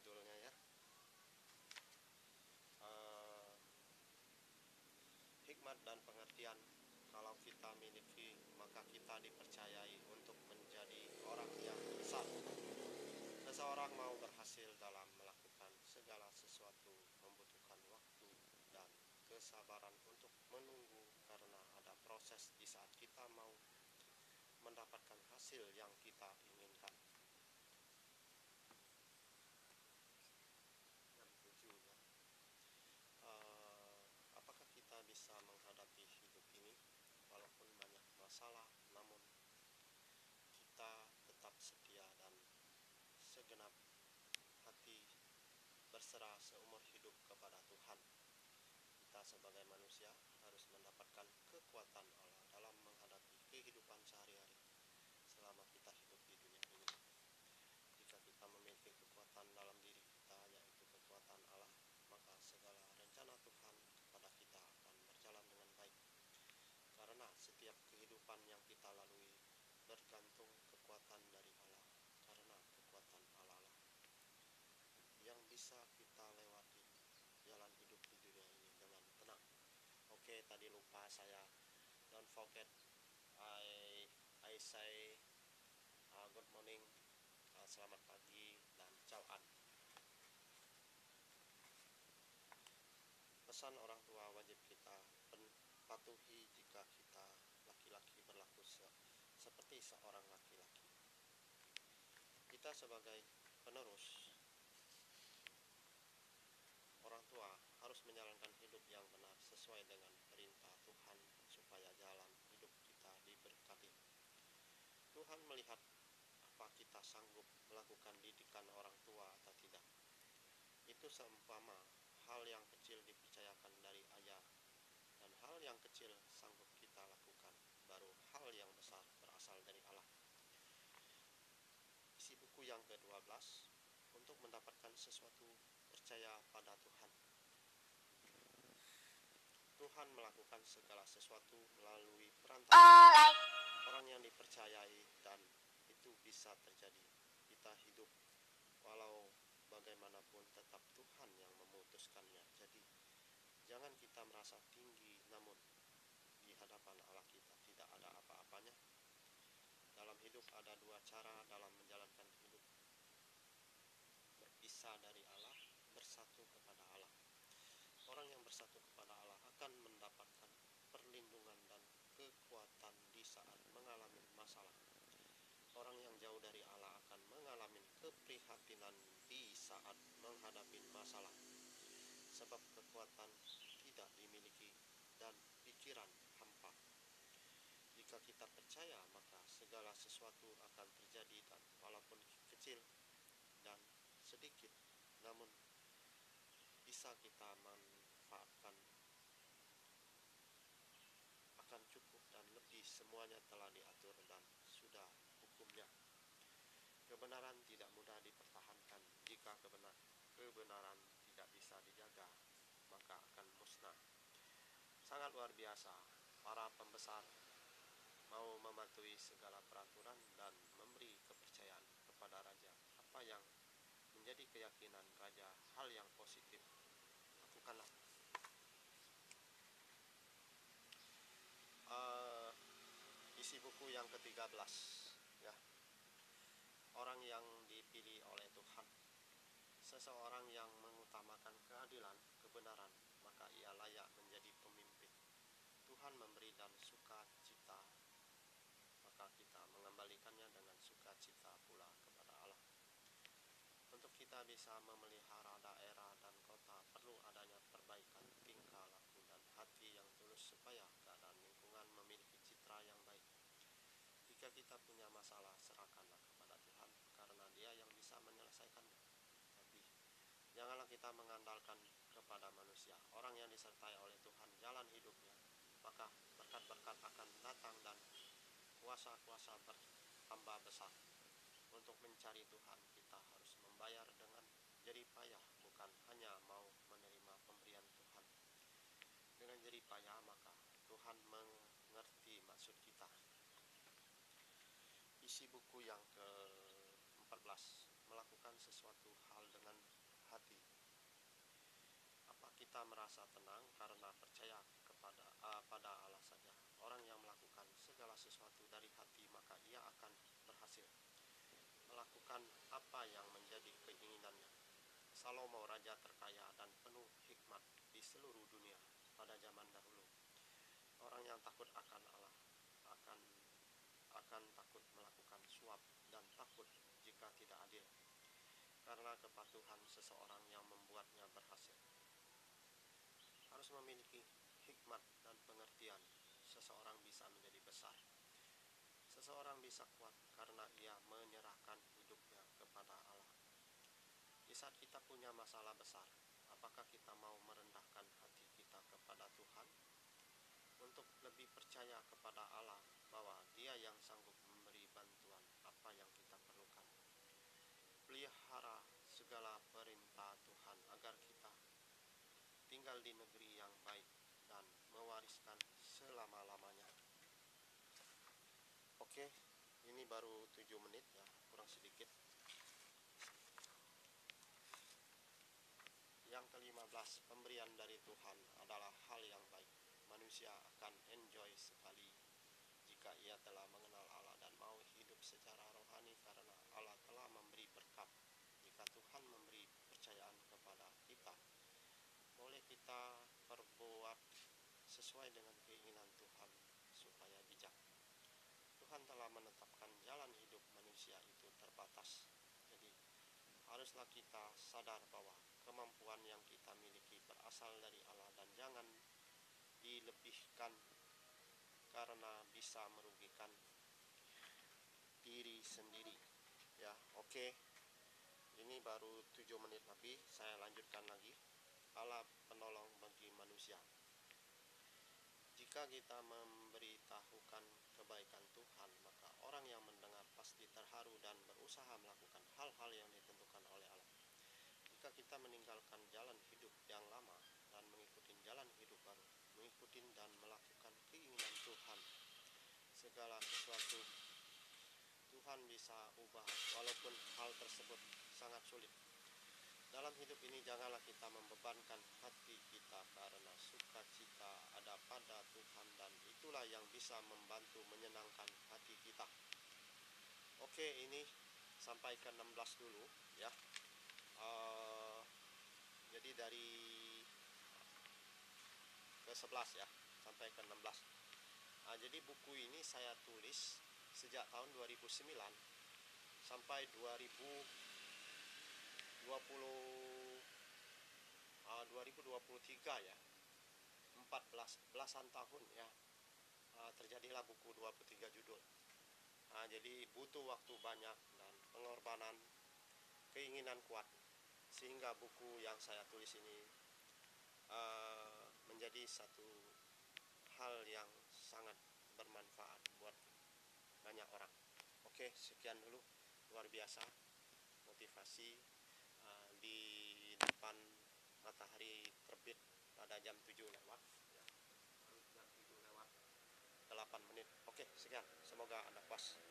judulnya ya. Hikmat dan pengertian. Kalau kita miliki, maka kita dipercayai untuk menjadi orang yang besar. Seseorang mau berhasil dalam melakukan segala sesuatu membutuhkan waktu dan kesabaran untuk menunggu, karena ada proses di saat kita mau mendapatkan hasil yang kita inginkan. Yang 7 ya. Apakah kita bisa menghadapi hidup ini walaupun banyak masalah, namun kita tetap setia dan segenap hati berserah seumur hidup kepada Tuhan? Kita sebagai manusia harus mendapatkan kekuatan Allah dalam menghadapi kehidupan sehari-hari selama kita hidup di dunia ini. Jika kita memiliki kekuatan dalam diri kita, yaitu kekuatan Allah, maka segala rencana Tuhan kepada kita akan berjalan dengan baik. Karena setiap kehidupan yang kita lalui bergantung kekuatan dari Allah. Karena kekuatan Allah lah yang bisa kita lewati jalan hidup di dunia ini dengan tenang. Oke, tadi lupa saya. Don't forget I say good morning, selamat pagi, dan cauan. Pesan orang tua wajib kita patuhi jika kita laki-laki berlaku seperti seorang laki-laki. Kita sebagai penerus orang tua harus menjalankan hidup yang benar sesuai dengan perintah Tuhan supaya jalan hidup kita diberkati. Tuhan melihat apa kita sanggup melakukan didikan orang tua atau tidak. Itu seumpama hal yang kecil dipercayakan dari ayah, dan hal yang kecil sanggup kita lakukan, baru hal yang besar berasal dari Allah. Isi buku yang ke-12. Untuk mendapatkan sesuatu, percaya pada Tuhan. Tuhan melakukan segala sesuatu melalui perantara orang yang dipercayai, dan itu bisa terjadi. Kita hidup walau bagaimanapun tetap Tuhan yang memutuskannya. Jadi jangan kita merasa tinggi, namun di hadapan Allah kita tidak ada apa-apanya. Dalam hidup ada dua cara dalam menjalankan hidup: berpisah dari Allah, bersatu kepada Allah. Orang yang bersatu kepada Allah akan mendapatkan perlindungan dan kekuatan di saat mengalami masalah. Orang yang jauh dari Allah akan mengalami keprihatinan di saat menghadapi masalah, sebab kekuatan tidak dimiliki dan pikiran hampa. Jika kita percaya, maka segala sesuatu akan terjadi, dan walaupun kecil dan sedikit, namun bisa kita manfaatkan, akan cukup dan lebih. Semuanya telah diatur dan sudah hukumnya. Kebenaran tidak mudah dipertahankan. Jika kebenaran tidak bisa dijaga, maka akan musnah. Sangat luar biasa, para pembesar mau mematuhi segala peraturan dan memberi kepercayaan kepada raja. Apa yang menjadi keyakinan raja, hal yang positif, lakukanlah. Isi buku yang ke-13 ya. Orang yang dipilih oleh Tuhan. Seseorang yang mengutamakan keadilan, kebenaran, maka ia layak menjadi pemimpin. Tuhan memberi dan sukacita, maka kita mengembalikannya dengan sukacita pula kepada Allah. Untuk kita bisa memelihara daerah dan kota, perlu adanya perbaikan tingkah laku dan hati yang tulus supaya keadaan lingkungan memiliki citra yang baik. Jika kita punya masalah, serahkanlah kepada Tuhan, karena Dia yang bisa menyelesaikannya. Tapi janganlah kita mengandalkan kepada manusia. Orang yang disertai oleh Tuhan jalan hidupnya, maka berkat-berkat akan datang dan kuasa-kuasa bertambah besar. Untuk mencari Tuhan, kita harus membayar dengan jerih payah, bukan hanya mau menerima pemberian Tuhan. Dengan jerih payah, maka Tuhan mengerti maksud kita. Isi buku yang ke-14. Melakukan sesuatu hal dengan hati. Apa kita merasa tenang karena percaya pada Allah saja? Orang yang melakukan segala sesuatu dari hati, maka ia akan berhasil melakukan apa yang menjadi keinginannya. Salomo, raja terkaya dan penuh hikmat di seluruh dunia pada zaman dahulu. Orang yang takut akan Allah akan takut melakukan suap dan takut jika tidak adil, karena kepatuhan seseorang yang membuatnya berhasil. Harus memiliki hikmat dan pengertian, seseorang bisa menjadi besar. Seseorang bisa kuat karena ia menyerahkan hidupnya kepada Allah. Di saat kita punya masalah besar, apakah kita mau merendahkan hati kita kepada Tuhan untuk lebih percaya kepada Allah bahwa Dia yang sanggup memberi bantuan apa yang kita perlukan? Pelihara segala perintah Tuhan agar kita tinggal di negeri yang baik dan mewariskan selama-lamanya. Oke, ini baru 7 menit ya, kurang sedikit. Yang ke-15, pemberian dari Tuhan adalah hal yang baik. Manusia akan enjoy sekali jika ia telah mengenal Allah dan mau hidup secara rohani, karena Allah telah memberi berkat. Jika Tuhan memberi percayaan kepada kita, boleh kita perbuat sesuai dengan keinginan Tuhan supaya bijak. Tuhan telah menetapkan jalan hidup manusia itu terbatas. Jadi haruslah kita sadar bahwa kemampuan yang kita miliki berasal dari Allah dan jangan dilebihkan karena bisa merugikan diri sendiri. Ya, oke. Ini baru 7 menit lebih, saya lanjutkan lagi. Allah penolong bagi manusia. Jika kita memberitahukan kebaikan Tuhan, maka orang yang mendengar pasti terharu dan berusaha melakukan hal-hal yang ditentukan oleh Allah. Jika kita meninggalkan jalan hidup yang lama dan mengikuti jalan hidup baru, mengikuti dan melakukan keinginan Tuhan, segala sesuatu Tuhan bisa ubah, walaupun hal tersebut sangat sulit. Dalam hidup ini janganlah kita membebankan hati kita, karena sukacita ada pada Tuhan dan itulah yang bisa membantu menyenangkan hati kita. Oke, ini sampai ke 16 dulu ya. Jadi dari ke 11 ya, sampai ke 16. Jadi buku ini saya tulis sejak tahun 2009 sampai 2023 ya, 14 tahun ya. Terjadilah buku 23 judul. Jadi butuh waktu banyak dan pengorbanan, keinginan kuat, sehingga buku yang saya tulis ini menjadi satu hal yang sangat bermanfaat buat banyak orang. Oke, sekian dulu, luar biasa motivasi di depan matahari terbit pada jam 7 lewat ya. Jam 7 lewat 8 menit. Oke, sekian, semoga Anda puas.